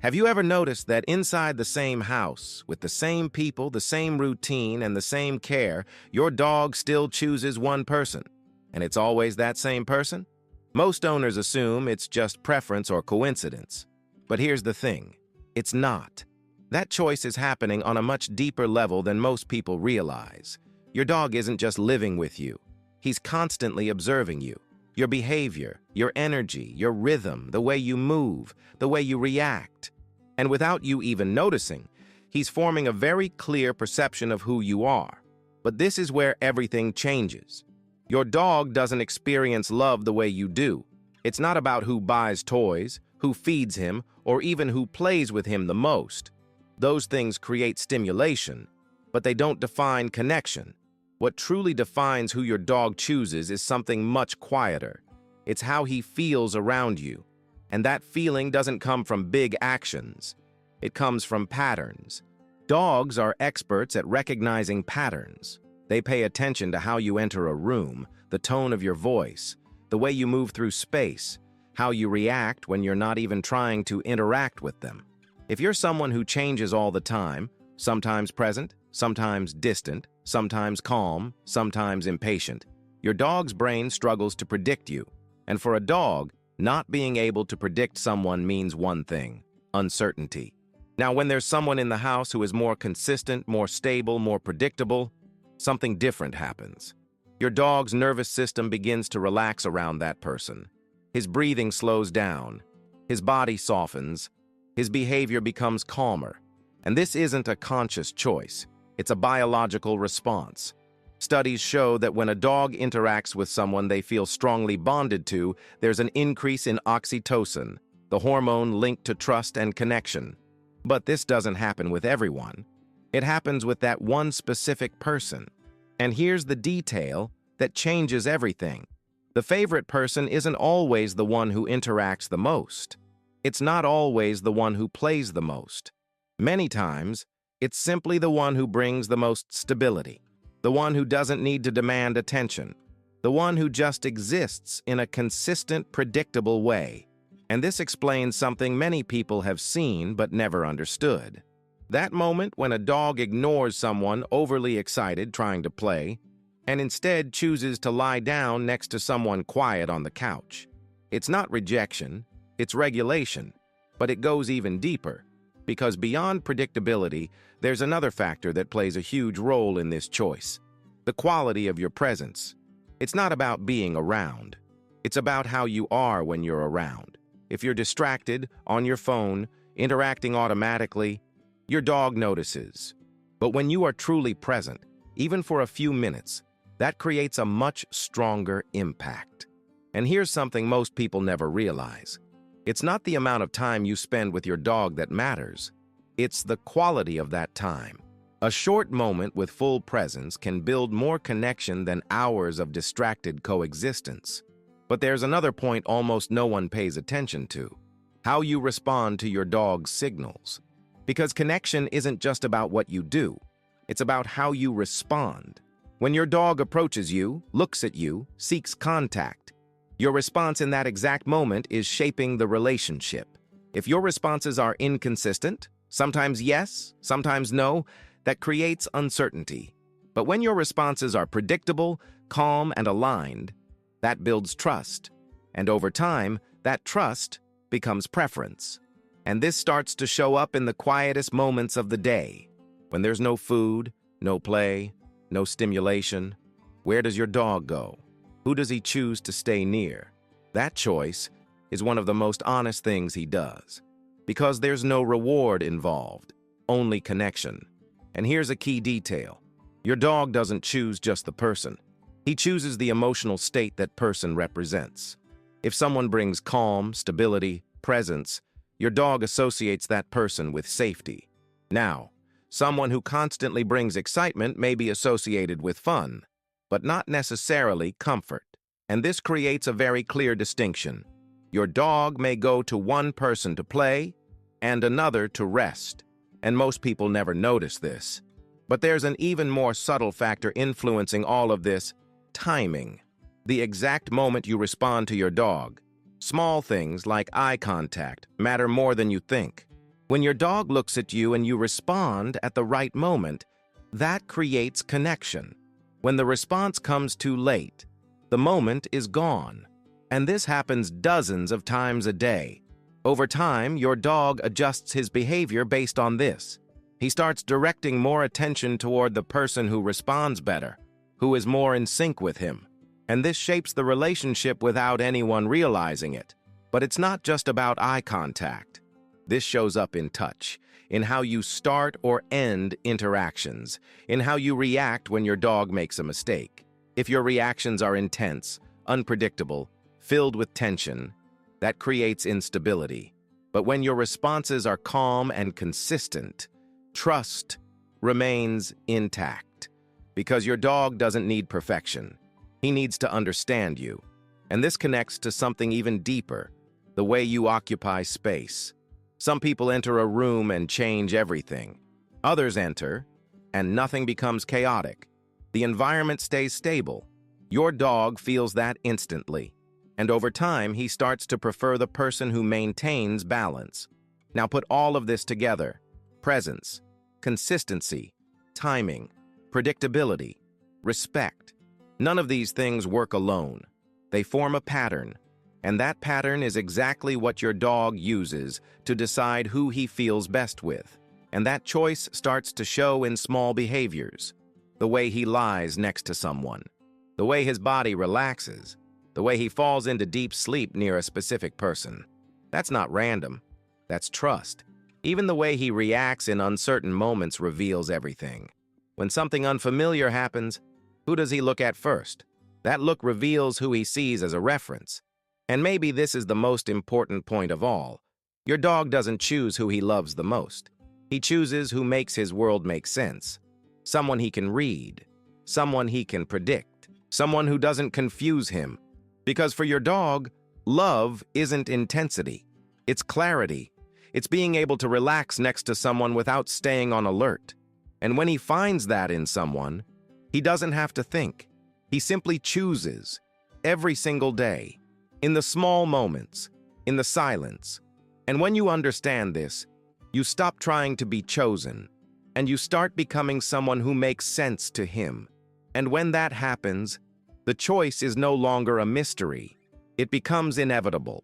Have you ever noticed that inside the same house, with the same people, the same routine, and the same care, your dog still chooses one person? And it's always that same person? Most owners assume it's just preference or coincidence. But here's the thing, it's not. That choice is happening on a much deeper level than most people realize. Your dog isn't just living with you. He's constantly observing you. Your behavior, your energy, your rhythm, the way you move, the way you react. And without you even noticing, he's forming a very clear perception of who you are. But this is where everything changes. Your dog doesn't experience love the way you do. It's not about who buys toys, who feeds him, or even who plays with him the most. Those things create stimulation, but they don't define connection. What truly defines who your dog chooses is something much quieter. It's how he feels around you. And that feeling doesn't come from big actions. It comes from patterns. Dogs are experts at recognizing patterns. They pay attention to how you enter a room, the tone of your voice, the way you move through space, how you react when you're not even trying to interact with them. If you're someone who changes all the time, sometimes present, sometimes distant, sometimes calm, sometimes impatient, your dog's brain struggles to predict you. And for a dog, not being able to predict someone means one thing: uncertainty. Now, when there's someone in the house who is more consistent, more stable, more predictable, something different happens. Your dog's nervous system begins to relax around that person. His breathing slows down. His body softens. His behavior becomes calmer. And this isn't a conscious choice. It's a biological response. Studies show that when a dog interacts with someone they feel strongly bonded to, there's an increase in oxytocin, the hormone linked to trust and connection. But this doesn't happen with everyone. It happens with that one specific person. And here's the detail that changes everything. The favorite person isn't always the one who interacts the most. It's not always the one who plays the most. Many times, it's simply the one who brings the most stability, the one who doesn't need to demand attention, the one who just exists in a consistent, predictable way. And this explains something many people have seen but never understood. That moment when a dog ignores someone overly excited trying to play and instead chooses to lie down next to someone quiet on the couch. It's not rejection, it's regulation, but it goes even deeper. Because beyond predictability, there's another factor that plays a huge role in this choice: the quality of your presence. It's not about being around. It's about how you are when you're around. If you're distracted, on your phone, interacting automatically, your dog notices. But when you are truly present, even for a few minutes, that creates a much stronger impact. And here's something most people never realize. It's not the amount of time you spend with your dog that matters. It's the quality of that time. A short moment with full presence can build more connection than hours of distracted coexistence. But there's another point almost no one pays attention to: how you respond to your dog's signals. Because connection isn't just about what you do. It's about how you respond. When your dog approaches you, looks at you, seeks contact, your response in that exact moment is shaping the relationship. If your responses are inconsistent, sometimes yes, sometimes no, that creates uncertainty. But when your responses are predictable, calm, and aligned, that builds trust. And over time, that trust becomes preference. And this starts to show up in the quietest moments of the day. When there's no food, no play, no stimulation, where does your dog go? Who does he choose to stay near? That choice is one of the most honest things he does. Because there's no reward involved, only connection. And here's a key detail. Your dog doesn't choose just the person. He chooses the emotional state that person represents. If someone brings calm, stability, presence, your dog associates that person with safety. Now, someone who constantly brings excitement may be associated with fun, but not necessarily comfort. And this creates a very clear distinction. Your dog may go to one person to play and another to rest. And most people never notice this. But there's an even more subtle factor influencing all of this: timing. The exact moment you respond to your dog. Small things like eye contact matter more than you think. When your dog looks at you and you respond at the right moment, that creates connection. When the response comes too late, the moment is gone. And this happens dozens of times a day. Over time, your dog adjusts his behavior based on this. He starts directing more attention toward the person who responds better, who is more in sync with him. And this shapes the relationship without anyone realizing it. But it's not just about eye contact. This shows up in touch, in how you start or end interactions, in how you react when your dog makes a mistake. If your reactions are intense, unpredictable, filled with tension, that creates instability. But when your responses are calm and consistent, trust remains intact. Because your dog doesn't need perfection. He needs to understand you. And this connects to something even deeper, the way you occupy space. Some people enter a room and change everything. Others enter, and nothing becomes chaotic. The environment stays stable. Your dog feels that instantly. And over time, he starts to prefer the person who maintains balance. Now put all of this together: presence, consistency, timing, predictability, respect. None of these things work alone. They form a pattern. And that pattern is exactly what your dog uses to decide who he feels best with. And that choice starts to show in small behaviors. The way he lies next to someone. The way his body relaxes. The way he falls into deep sleep near a specific person. That's not random. That's trust. Even the way he reacts in uncertain moments reveals everything. When something unfamiliar happens, who does he look at first? That look reveals who he sees as a reference. And maybe this is the most important point of all. Your dog doesn't choose who he loves the most. He chooses who makes his world make sense. Someone he can read. Someone he can predict. Someone who doesn't confuse him. Because for your dog, love isn't intensity. It's clarity. It's being able to relax next to someone without staying on alert. And when he finds that in someone, he doesn't have to think. He simply chooses, every single day. In the small moments, in the silence. And when you understand this, you stop trying to be chosen, and you start becoming someone who makes sense to him. And when that happens, the choice is no longer a mystery. It becomes inevitable.